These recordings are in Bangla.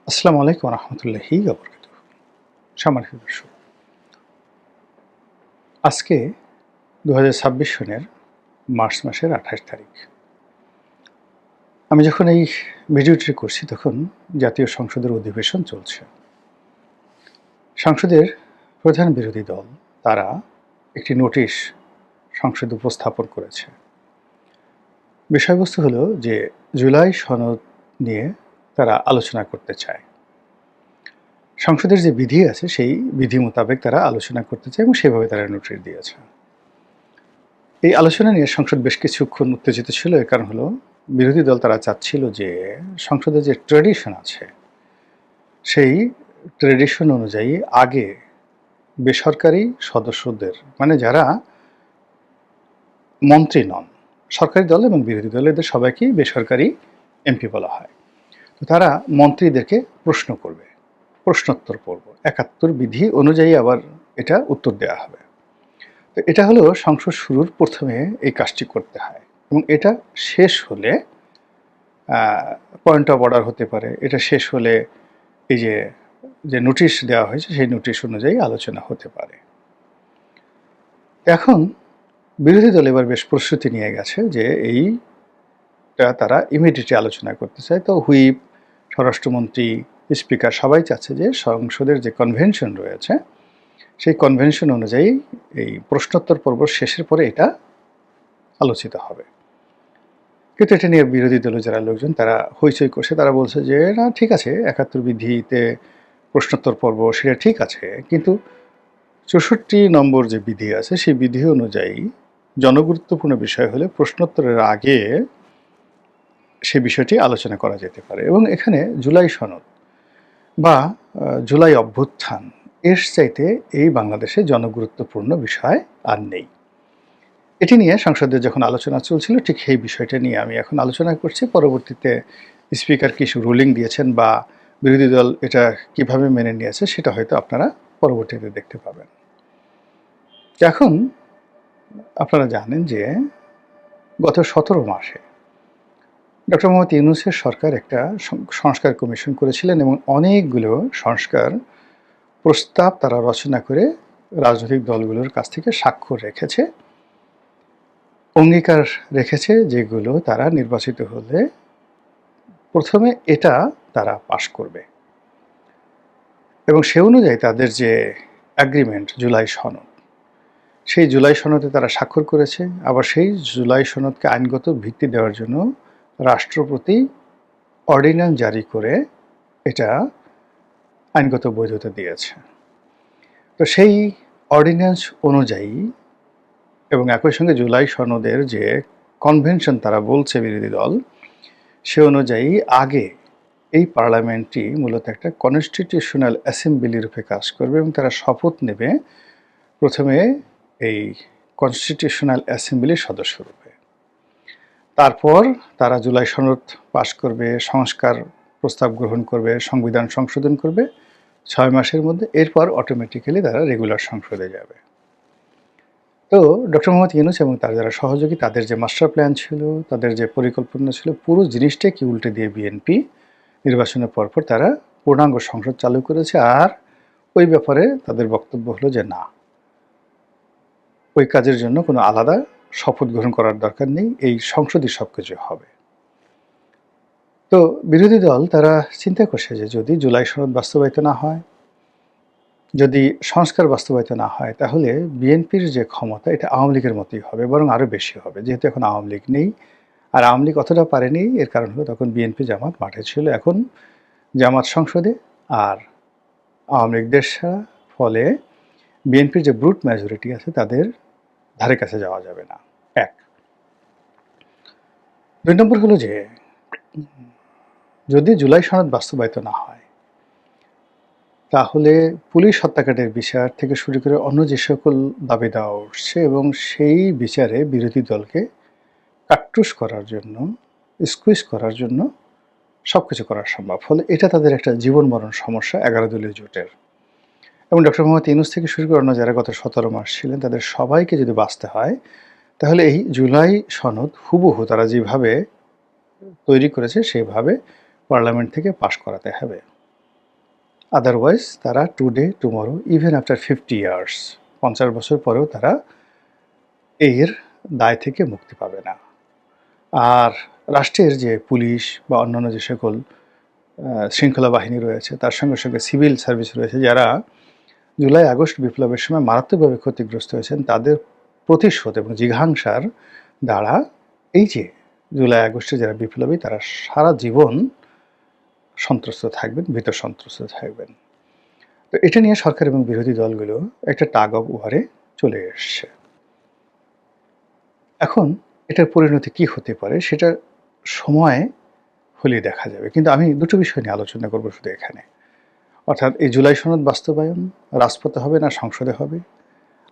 আসসালামু আলাইকুম রহমতুল্লাহি ওয়া বারাকাতুহু। সম্মানিত দর্শক, আজকে ২০২৬ সনের মার্চ মাসের ২৮ তারিখ। আমি যখন এই ভিডিওটি করছি তখন জাতীয় সংসদের অধিবেশন চলছে। সংসদের প্রধান বিরোধী দল তারা একটি নোটিশ সংসদে উপস্থাপন করেছে। বিষয়বস্তু হলো যে জুলাই সনদ নিয়ে তারা আলোচনা করতে চায়। সংসদের যে বিধি আছে সেই বিধি মোতাবেক তারা আলোচনা করতে চায় এবং সেভাবে তারা নোটিশ দিয়েছে। এই আলোচনা নিয়ে সংসদ বেশ কিছুক্ষণ উত্তেজিত ছিল। এর কারণ হলো বিরোধী দল তারা চাচ্ছিল যে সংসদের যে ট্র্যাডিশন আছে সেই ট্র্যাডিশন অনুযায়ী আগে বেসরকারি সদস্যদের, মানে যারা মন্ত্রী নন, সরকারি দল এবং বিরোধী দল এদের সবাইকেই বেসরকারি এমপি বলা হয়। তো তারা মন্ত্রীদেরকে প্রশ্ন করবে, প্রশ্নোত্তর পর্ব ৭১ বিধি অনুযায়ী আবার এটা উত্তর দেওয়া হবে। তো এটা হলো সংসদ শুরুর প্রথমে এই কাজটি করতে হয় এবং এটা শেষ হলে পয়েন্ট অফ অর্ডার হতে পারে। এটা শেষ হলে এই যে নোটিশ দেওয়া হয়েছে সেই নোটিশ অনুযায়ী আলোচনা হতে পারে। এখন বিরোধী দল এবার বেশ প্রস্তুতি নিয়ে গেছে যে এইটা তারা ইমিডিয়েটলি আলোচনা করতে চায়। তো হুইপ, স্বরাষ্ট্রমন্ত্রী, স্পিকার সবাই চাচ্ছে যে সংসদের যে কনভেনশন রয়েছে সেই কনভেনশন অনুযায়ী এই প্রশ্নোত্তর পর্ব শেষের পরে এটা আলোচিত হবে। কিন্তু এটা নিয়ে বিরোধী দলের যারা লোকজন তারা হইচই করছে। তারা বলছে যে না, ঠিক আছে, ৭১ বিধিতে প্রশ্নোত্তর পর্ব সেটা ঠিক আছে, কিন্তু ৬৪ নম্বর যে বিধি আছে সেই বিধি অনুযায়ী জনগুরুত্বপূর্ণ বিষয় হলে প্রশ্নোত্তরের আগে সে বিষয়টি আলোচনা করা যেতে পারে। এবং এখানে জুলাই সনদ বা জুলাই অভ্যুত্থান এর চাইতে এই বাংলাদেশে জনগুরুত্বপূর্ণ বিষয় আর নেই। এটি নিয়ে সংসদে যখন আলোচনা চলছিল ঠিক সেই বিষয়টা নিয়ে আমি এখন আলোচনা করছি। পরবর্তীতে স্পিকার কিছু রুলিং দিয়েছেন বা বিরোধী দল এটা কিভাবে মেনে নিয়েছে সেটা হয়তো আপনারা পরবর্তীতে দেখতে পাবেন। এখন আপনারা জানেন যে গত ১৭ মাসে ডক্টর মোহাম্মদ ইউনূসের সরকার একটা সংস্কার কমিশন করেছিলেন এবং অনেকগুলো সংস্কার প্রস্তাব তারা রচনা করে রাজনৈতিক দলগুলোর কাছ থেকে স্বাক্ষর রেখেছে, অঙ্গীকার রেখেছে, যেগুলো তারা নির্বাচিত হলে প্রথমে এটা তারা পাশ করবে। এবং সে অনুযায়ী তাদের যে অ্যাগ্রিমেন্ট জুলাই সনদ, সেই জুলাই সনদে তারা স্বাক্ষর করেছে। আবার সেই জুলাই সনদকে আইনগত ভিত্তি দেওয়ার জন্য রাষ্ট্রপতি অর্ডিন্যান্স জারি করে এটা আইনগত বৈধতা দিয়েছে। তো সেই অর্ডিন্যান্স অনুযায়ী এবং একই সঙ্গে জুলাই সনদের যে কনভেনশন তারা বলছে বিরোধী দল, সে অনুযায়ী আগে এই পার্লামেন্টটি মূলত একটা কনস্টিটিউশনাল অ্যাসেম্বলি রূপে কাজ করবে এবং তারা শপথ নেবে প্রথমে এই কনস্টিটিউশনাল অ্যাসেম্বলির সদস্য রূপে। তারপর তারা জুলাই সনদ পাশ করবে, সংস্কার প্রস্তাব গ্রহণ করবে, সংবিধান সংশোধন করবে ৬ মাসের মধ্যে। এরপর অটোমেটিক্যালি তারা রেগুলার সংসদে যাবে। তো ডক্টর মোহাম্মদ ইউনূস এবং তার যারা সহযোগী, তাদের যে মাস্টার প্ল্যান ছিল, তাদের যে পরিকল্পনা ছিল, পুরো জিনিসটাকে উল্টে দিয়ে বিএনপি নির্বাচনের পরপর তারা পূর্ণাঙ্গ সংসদ চালু করেছে। আর ওই ব্যাপারে তাদের বক্তব্য হলো যে না, ওই কাজের জন্য কোনো আলাদা শপথ গ্রহণ করার দরকার নেই, এই সংসদই সব কিছু হবে। তো বিরোধী দল তারা চিন্তা করছে যে যদি জুলাই সনদ বাস্তবায়িত না হয়, যদি সংস্কার বাস্তবায়িত না হয়, তাহলে বিএনপির যে ক্ষমতা এটা আওয়ামী লীগের মতোই হবে, বরং আরও বেশি হবে। যেহেতু এখন আওয়ামী লীগ নেই, আর আওয়ামী লীগ অতটা পারেনি, এর কারণ হলো তখন বিএনপি জামাত মাঠে ছিল। এখন জামাত সংসদে আর আওয়ামী লীগ দেশ ছাড়া, ফলে বিএনপির যে ব্রুট মেজরিটি আছে তাদের ধারে কাছে যাওয়া যাবে না। এক। ২ নম্বর হলো যে যদি জুলাই সনদ বাস্তবায়িত না হয়, তাহলে পুলিশ হত্যাকাণ্ডের বিচার থেকে শুরু করে অন্য যে সকল দাবি দেওয়া উঠছে এবং সেই বিচারে বিরোধী দলকে কাট্টুস করার জন্য, স্কুইজ করার জন্য সব কিছু করা সম্ভব। ফলে এটা তাদের একটা জীবন মরণ সমস্যা ১১ দলীয় জোটের। এবং ডক্টর মোহাম্মদ ইউনূস থেকে শুরু করে অন্য যারা গত ১৭ মাস ছিলেন তাদের সবাইকে যদি বাঁচতে হয়, তাহলে এই জুলাই সনদ হুবহু তারা যেভাবে তৈরি করেছে সেভাবে পার্লামেন্ট থেকে পাশ করাতে হবে। আদারওয়াইজ তারা today tomorrow even after 50 years 50 বছর পরেও তারা এর দায় থেকে মুক্তি পাবে না। আর রাষ্ট্রের যে পুলিশ বা অন্যান্য যে সকল শৃঙ্খলা বাহিনী রয়েছে, তার সঙ্গে সঙ্গে সিভিল সার্ভিস রয়েছে, যারা জুলাই আগস্ট বিপ্লবের সময় মারাত্মকভাবে ক্ষতিগ্রস্ত হয়েছেন, তাদের প্রতিশোধ এবং জিঘাংসার দ্বারা এই যে জুলাই আগস্টে যারা বিপ্লবী, তারা সারা জীবন সন্ত্রস্ত থাকবেন, ভীত সন্ত্রস্ত থাকবেন। তো এটা নিয়ে সরকার এবং বিরোধী দলগুলো একটা টাগ অফ ওয়ারে চলে এসছে। এখন এটার পরিণতি কি হতে পারে সেটা সময় হলে দেখা যাবে, কিন্তু আমি দুটো বিষয় নিয়ে আলোচনা করব শুধু এখানে। অর্থাৎ এই জুলাই সনদ বাস্তবায়ন রাজপথে হবে না সংসদে হবে,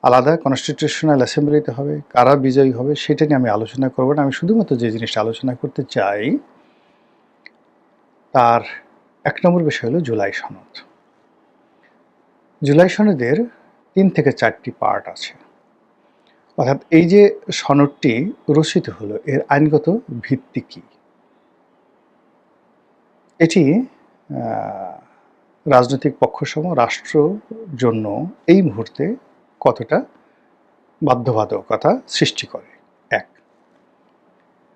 আলাদা কনস্টিটিউশনাল অ্যাসেম্বলিতে হবে, কারা বিজয়ী হবে সেটা নিয়ে আমি আলোচনা করব না। আমি শুধুমাত্র যে জিনিসটা আলোচনা করতে চাই তার 1 নম্বর বিষয় হলো জুলাই সনদ। জুলাই সনদের 3 থেকে 4টি পার্ট আছে। অর্থাৎ এই যে সনদটি রচিত হলো, এর আইনগত ভিত্তি কি? এটি রাজনৈতিক পক্ষসমূহ রাষ্ট্র জন্য এই মুহূর্তে কতটা বাধ্যবাধকতা সৃষ্টি করে। এক,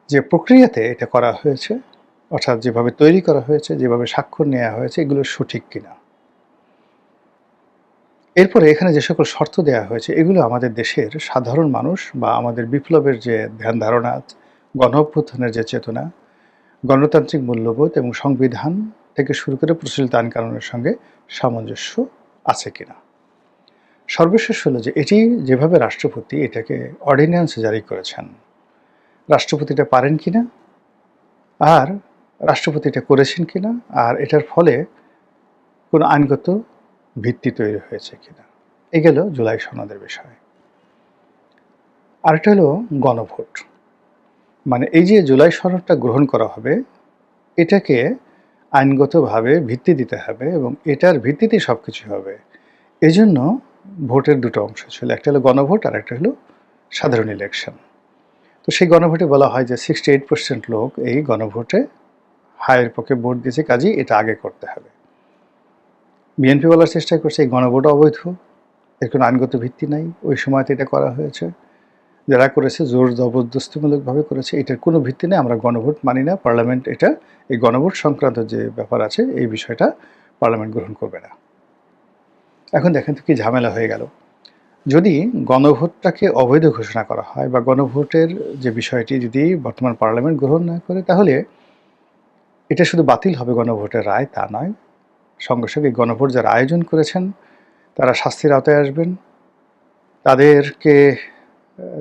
যে প্রক্রিয়াতে এটা করা হয়েছে, অর্থাৎ যেভাবে তৈরি করা হয়েছে, যেভাবে স্বাক্ষর নেওয়া হয়েছে, এগুলো সঠিক কিনা। এরপরে এখানে যে সকল শর্ত দেওয়া হয়েছে, এগুলো আমাদের দেশের সাধারণ মানুষ বা আমাদের বিপ্লবের যে ধ্যান ধারণা, গণ অভ্যুত্থানের যে চেতনা, গণতান্ত্রিক মূল্যবোধ এবং সংবিধান থেকে শুরু করে প্রচলিত আইন কানুনের সঙ্গে সামঞ্জস্য আছে কিনা। সর্বশেষ হলো যে এটি যেভাবে রাষ্ট্রপতি এটাকে অর্ডিন্যান্স জারি করেছেন, রাষ্ট্রপতি এটা পারেন কিনা, আর রাষ্ট্রপতি এটা করেছেন কিনা, আর এটার ফলে কোনো আইনগত ভিত্তি তৈরি হয়েছে কিনা। এই গেল জুলাই সনদের বিষয়। আরেকটা হলো গণভোট। মানে এই যে জুলাই সনদটা গ্রহণ করা হবে, এটাকে আইনগতভাবে ভিত্তি দিতে হবে এবং এটার ভিত্তিতেই সব কিছু হবে। এই জন্য ভোটের দুটো অংশ ছিল, একটা হলো গণভোট আর একটা হলো সাধারণ ইলেকশন। তো সেই গণভোটে বলা হয় যে 68% লোক এই গণভোটে হায়ের পক্ষে ভোট দিয়েছে, কাজেই এটা আগে করতে হবে। বিএনপি বলার চেষ্টা করছে এই গণভোট অবৈধ, এর কোনো আইনগত ভিত্তি নাই, ওই সময়তে এটা করা হয়েছে, যারা করেছে জোর জবরদস্তিমূলকভাবে করেছে, এটার কোনো ভিত্তি নেই, আমরা গণভোট মানি না, পার্লামেন্ট এটা এই গণভোট সংক্রান্ত যে ব্যাপার আছে এই বিষয়টা পার্লামেন্ট গ্রহণ করবে না। এখন দেখেন তো কি ঝামেলা হয়ে গেল। যদি গণভোটটাকে অবৈধ ঘোষণা করা হয় বা গণভোটের যে বিষয়টি যদি বর্তমান পার্লামেন্ট গ্রহণ না করে, তাহলে এটা শুধু বাতিল হবে গণভোটের রায় তা নয়, সঙ্গে সঙ্গে গণভোট যারা আয়োজন করেছেন তারা শাস্তির আওতায় আসবেন, তাদেরকে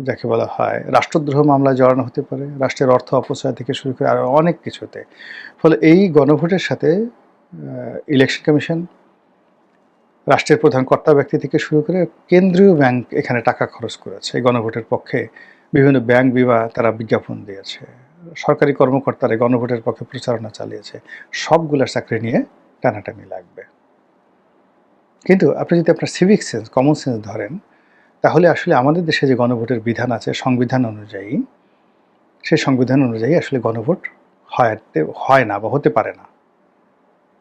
যাকে বলা হয় রাষ্ট্রদ্রোহ মামলায় জড়ানো হতে পারে, রাষ্ট্রের অর্থ অপচয় থেকে শুরু করে আরও অনেক কিছুতে। ফলে এই গণভোটের সাথে ইলেকশন কমিশন, রাষ্ট্রের প্রধান কর্তা ব্যক্তি থেকে শুরু করে কেন্দ্রীয় ব্যাংক এখানে টাকা খরচ করেছে এই গণভোটের পক্ষে, বিভিন্ন ব্যাংক বিমা তারা বিজ্ঞাপন দিয়েছে, সরকারি কর্মকর্তারা গণভোটের পক্ষে প্রচারণা চালিয়েছে, সবগুলোর চাকরি নিয়ে টানাটানি লাগবে। কিন্তু আপনি যদি আপনার সিভিক সেন্স, কমন সেন্স ধরেন, তাহলে আসলে আমাদের দেশে যে গণভোটের বিধান আছে সংবিধান অনুযায়ী, সেই সংবিধান অনুযায়ী আসলে গণভোট হয় না বা হতে পারে না।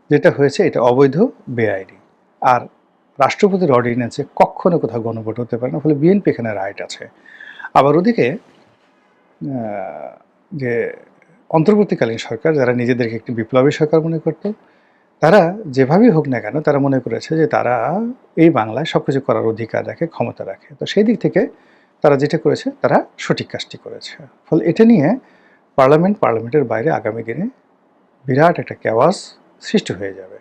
যেটা হয়েছে এটা অবৈধ, বেআইনি। আর রাষ্ট্রপতির অর্ডিন্যান্সে কখনো কোথাও গণভোট হতে পারে না, ফলে বিএনপি এখানে রাইট আছে। আবার ওদিকে যে অন্তর্বর্তীকালীন সরকার, যারা নিজেদেরকে একটি বিপ্লবী সরকার মনে করত, তারা যেভাবেই হোক না কেন তারা মনে করেছে যে তারা এই বাংলায় সব কিছু করার অধিকার রাখে, ক্ষমতা রাখে। তো সেই দিক থেকে তারা যেটা করেছে তারা সঠিক কাজটি করেছে। ফলে এটা নিয়ে পার্লামেন্টের বাইরে আগামী দিনে বিরাট একটা কেওয়াস সৃষ্টি হয়ে যাবে।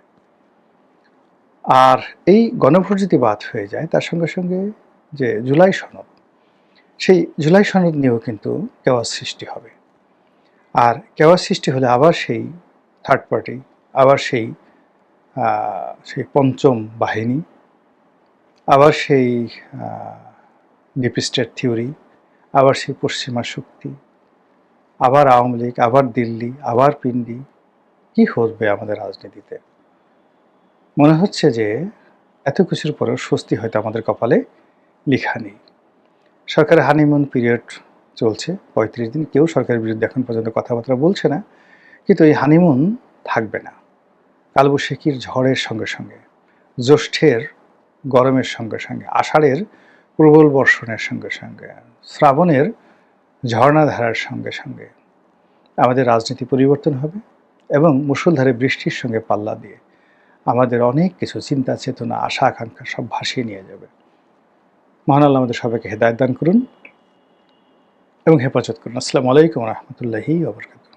আর এই গণভোট যদি বাদ হয়ে যায়, তার সঙ্গে সঙ্গে যে জুলাই সনদ, সেই জুলাই সনদ নিয়েও কিন্তু কেওয়াস সৃষ্টি হবে। আর কেওয়াস সৃষ্টি হলে আবার সেই থার্ড পার্টি, আবার সেই পঞ্চম বাহিনী, আবার সেই ডিপ স্টেট থিওরি, আবার সেই পশ্চিমা শক্তি, আবার আওয়ামী লীগ, আবার দিল্লি, আবার পিন্ডি, কি হবে আমাদের রাজনীতিতে? মনে হচ্ছে যে এত কিছুর পরেও স্বস্তি হয়তো আমাদের কপালে লেখা নেই। সরকারের হানিমুন পিরিয়ড চলছে 35 দিন, কেউ সরকারের বিরুদ্ধে এখন পর্যন্ত কথাবার্তা বলছে না, কিন্তু এই হানিমুন থাকবে না। কালবৈশাখীর ঝড়ের সঙ্গে সঙ্গে জ্যৈষ্ঠের গরমের সঙ্গে সঙ্গে, আষাঢ়ের প্রবল বর্ষণের সঙ্গে সঙ্গে, শ্রাবণের ঝর্ণাধারার সঙ্গে সঙ্গে আমাদের রাজনীতি পরিবর্তন হবে এবং মুষলধারে বৃষ্টির সঙ্গে পাল্লা দিয়ে আমাদের অনেক কিছু চিন্তা চেতনা আশা আকাঙ্ক্ষা সব ভাসিয়ে নিয়ে যাবে। মহান আল্লাহ আমাদের সবাইকে হেদায়েত দান করুন এবং হেফাজত করুন। আসসালামু আলাইকুম ওয়া রাহমাতুল্লাহি ওয়া বারাকাতুহু।